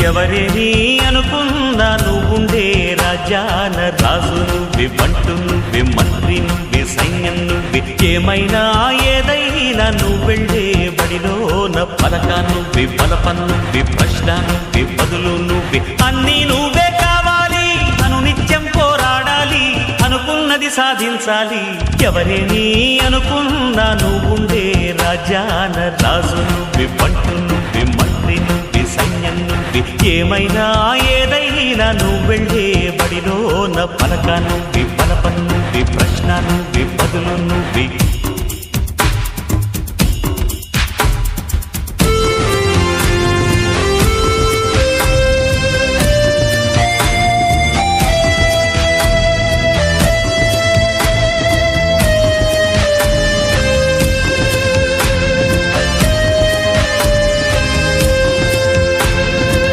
ఎవరేని అనుకున్నా నువ్వుండే రాజ్యాన రాజు నువ్వే, బంటు నువ్వే, మంత్రి నువ్వే, సైన్యం నువ్వే, ఏమైనా ఏదైనా నువ్వెళ్ళే బడిలోన పలక నువ్వే, బలపం నువ్వే, ప్రశ్న నువ్వే, బదులు నువ్వే, అన్నీ నువ్వే కావాలి. నిత్యం పోరాడాలి, అనుకున్నది సాధించాలి. ఎవరేని అనుకున్నా నువ్వుండే రాజ్యాన రాజు నువ్వే, బంటు నువ్వే, మంత్రి నువ్వే, సైన్యం నువ్వే, ఏమైనా ఏదైనా నువ్వెళ్ళే బడిలోన పలక నువ్వే, బలపం నువ్వే, ప్రశ్న నువ్వే, బదులు నువ్వే.